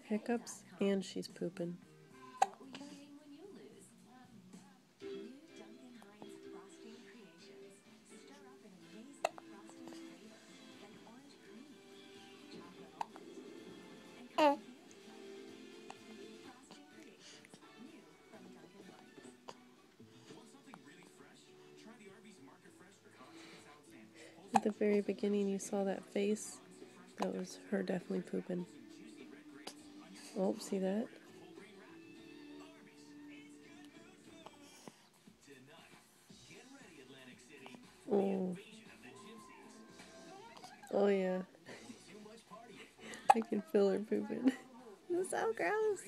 Hiccups, and she's pooping. At the very beginning, you saw that face. That was her definitely pooping. Oh, see that? Oh, oh yeah. I can feel her pooping. That's so gross.